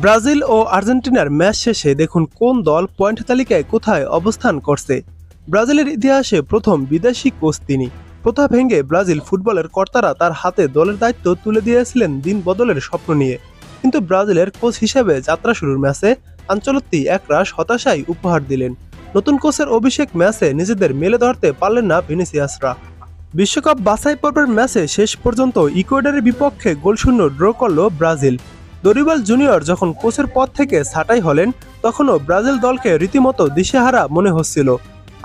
Brazil ও আর্জেন্টিনার match শেষে দেখুন কোন দল পয়েন্ট তালিকায় কোথায় অবস্থান করছে। ব্রাজিলের ইতিহাসে প্রথম বিদেশি কোচ তিনি। প্রথা ভেঙে ব্রাজিল ফুটবলের কর্তারা তার হাতে দলের দায়িত্ব তুলে দিয়েছিলেন দিন বদলের স্বপ্ন নিয়ে। কিন্তু ব্রাজিলের কোচ হিসেবে যাত্রা শুরুর ম্যাচে আঞ্চলত্তি একরাশ হতাশাই উপহার দিলেন। নতুন কোচের অভিষেক ম্যাচে নিজেদের মেলে ধরতে পারলেন না ভিনিসিয়াসরা। বিশ্বকাপ বাছাই পর্বের ম্যাচে শেষ পর্যন্ত ইকুয়েডরের বিপক্ষে গোলশূন্য ড্র করল ব্রাজিল। দরিবাল জুনিয়র যখন কোচের পদ থেকে ছাঁটাই হলেন, তখনও ব্রাজিল দলকে রীতিমতো দিশেহারা মনে হচ্ছিল।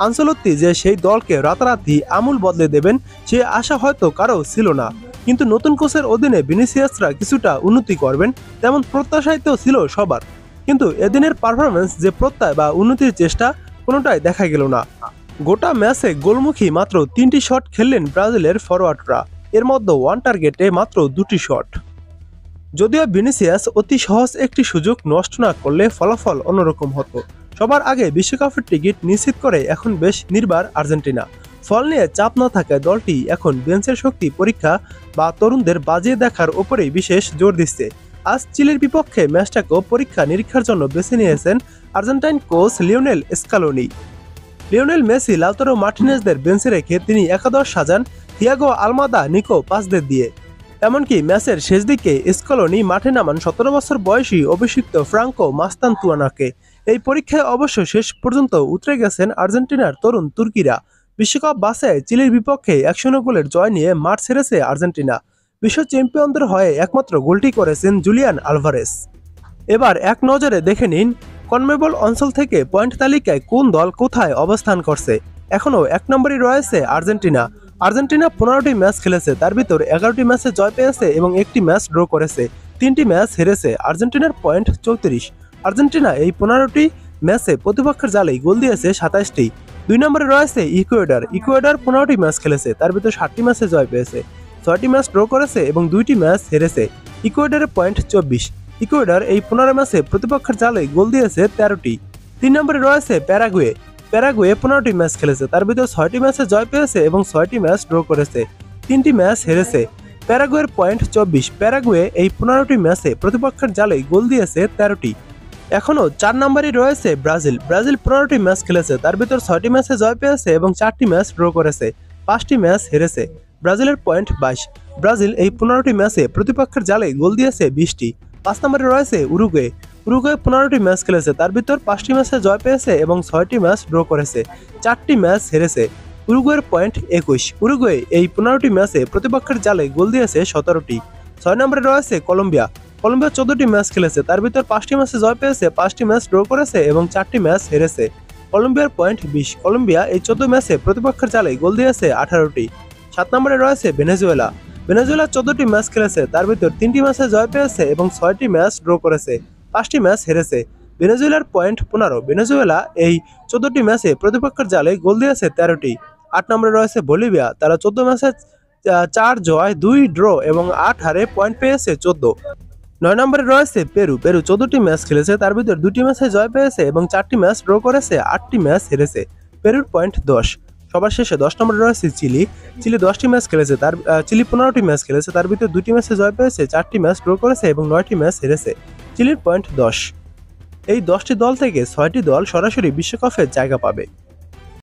আনচেলত্তি যে সেই দলকে রাতারাতি আমূল বদলে দেবেন, সে আশা হয়তো কারো ছিল না। কিন্তু নতুন কোচের অধীনে ভিনিসিয়াসরা কিছুটা উন্নতি করবেন, তেমন প্রত্যাশাই তো ছিল সবার। কিন্তু এদিনের পারফরম্যান্স যে প্রত্যয় বা উন্নতির চেষ্টা, কোনোটাই দেখা গেল না। গোটা ম্যাচে গোলমুখী মাত্র 3টি শট খেললেন ব্রাজিলের ফরোয়ার্ডরা, এর মধ্যে ওয়ান টার্গেটে মাত্র 2টি শট। যদিও ভিনিসিয়াস অতি সহজ একটি সুযোগ নষ্ট না করলে ফলাফল অন্যরকম হতো। সবার আগে বিশ্বকাপের টিকিট নিশ্চিত করে এখন বেশ নির্ভর আর্জেন্টিনা। ফল নিয়ে চাপ না থাকায় দলটি এখন বেঞ্চের শক্তি পরীক্ষা বা তরুণদের বাজিয়ে দেখার ওপরেই বিশেষ জোর দিচ্ছে। আজ চিলির বিপক্ষে ম্যাচটাকেও পরীক্ষা নিরীক্ষার জন্য বেছে নিয়েছেন Argentine coach Lionel Scaloni. Lionel Messi, Lautaro মার্টিনেজদের বেঞ্চে রেখে তিনি একাদশ সাজান থিয়াগো আলমাদা, নিকো পাসদের দিয়ে। এমনকি ম্যাচের শেষ দিকে স্কলোনি মাঠে নামান 17 বছর বয়সী অভিষিক্ত ফ্রাঙ্কো মাস্তান্তুয়ানাকে। এই পরীক্ষায় অবশ্য শেষ পর্যন্ত উতরে গেছেন আর্জেন্টিনার তরুণ তুর্কিরা। বিশ্বকাপ বাছাইয়ে চিলির বিপক্ষে 100 গোলের জয় নিয়ে মাঠ ছেড়েছে আর্জেন্টিনা। বিশ্ব চ্যাম্পিয়নদের হয়ে একমাত্র গোলটি করেছেন জুলিয়ান আলভারেস। এবার এক নজরে দেখে নিন কনমেবল অঞ্চল থেকে পয়েন্ট তালিকায় কোন দল কোথায় অবস্থান করছে। এখনও 1 নম্বরে রয়েছে আর্জেন্টিনা। আর্জেন্টিনা 15টি ম্যাচ খেলেছে, তার ভিতর 11টি ম্যাচে জয় পেয়েছে এবং একটি ম্যাচ ড্র করেছে। 3টি ম্যাচ হেরেছে। আর্জেন্টিনার পয়েন্ট 34। আর্জেন্টিনা এই 15টি ম্যাচে প্রতিপক্ষের জালেই গোল দিয়েছে 27টি। 2 নম্বরে রয়েছে ইকুয়েডর। ইকুয়েডর 15টি ম্যাচ খেলেছে, তার ভিতর 7টি ম্যাচে জয় পেয়েছে, 6টি ম্যাচ ড্র করেছে এবং 2টি ম্যাচ হেরেছে। ইকুয়েডরের পয়েন্ট 24। ইকুয়েডর এই 15 ম্যাচে প্রতিপক্ষের জালেই গোল দিয়েছে 13টি। 3 নম্বরে রয়েছে প্যারাগুয়ে। প্যারাগুয়ে 15টি ম্যাচ খেলেছে, তার ভিতর 6টি ম্যাচে জয় পেয়েছে এবং 6টি ম্যাচ ড্র করেছে, 3টি ম্যাচ হেরেছে। প্যারাগুয়ের পয়েন্ট 24। প্যারাগুয়ে এই 15টি ম্যাচে প্রতিপক্ষের জালেই গোল দিয়েছে 13টি। এখনও 4 নম্বরে রয়েছে ব্রাজিল। ব্রাজিল 15টি ম্যাচ খেলেছে, তার ভিতর 6টি ম্যাচে জয় পেয়েছে এবং 4টি ম্যাচ ড্র করেছে, 5টি ম্যাচ হেরেছে। ব্রাজিলের পয়েন্ট 22। ব্রাজিল এই 15টি ম্যাচে প্রতিপক্ষের জালে গোল দিয়েছে 20টি। 5 নম্বরে রয়েছে উরুগুয়ে। উরুগুয়ে 15টি ম্যাচ খেলেছে, তার ভিতর 5টি ম্যাচে জয় পেয়েছে এবং 6টি ম্যাচ ড্র করেছে, 4টি ম্যাচ হেরেছে। উরুগুয়ের পয়েন্ট 21। উরুগুয়ে এই 15টি ম্যাচে প্রতিপক্ষের জালে গোল দিয়েছে 17টি। 6 নম্বরে রয়েছে কলম্বিয়া। কলম্বিয়া 14টি ম্যাচ খেলেছে, তার ভিতর 5টি ম্যাচে জয় পেয়েছে, 5টি ম্যাচ ড্র করেছে এবং 4টি ম্যাচ হেরেছে। কলম্বিয়ার পয়েন্ট 20। কলম্বিয়া এই 14 ম্যাচে প্রতিপক্ষের জালে গোল দিয়েছে 18টি। 7 নম্বরে রয়েছে ভেনেজুয়েলা। ভেনেজুয়েলা 14টি ম্যাচ খেলেছে, তার ভিতর 3টি ম্যাচে জয় পেয়েছে এবং 6টি ম্যাচ ড্র করেছে, 5টি ম্যাচ হেরেছে। ভেনেজুয়েলার পয়েন্ট 15। ভেনেজুয়েলা এই 14টি ম্যাচে প্রতিপক্ষের জালে গোল দিয়েছে 13টি। 8 নম্বরে রয়েছে বলিভিয়া। তারা 14 ম্যাচে 4 জয় 2 ড্র এবং 8 হারে পয়েন্ট পেয়েছে 14। 9 নম্বরে রয়েছে পেরু। পেরু 14টি ম্যাচ খেলেছে, তার ভিতর 2টি ম্যাচে জয় পেয়েছে এবং 4টি ম্যাচ ড্র করেছে, 8টি ম্যাচ হেরেছে। পেরুর পয়েন্ট 10। সবার শেষে 10 নম্বরে রয়েছে চিলি। চিলি 10টি ম্যাচ খেলেছে, চিলি 15টি ম্যাচ খেলেছে, তার ভিতর 2টি ম্যাচে জয় পেয়েছে, 4টি ম্যাচ ড্র করেছে এবং 9টি ম্যাচ হেরেছে। চিলির পয়েন্ট 10। এই 10টি দল থেকে 6টি দল সরাসরি বিশ্বকাপে জায়গা পাবে।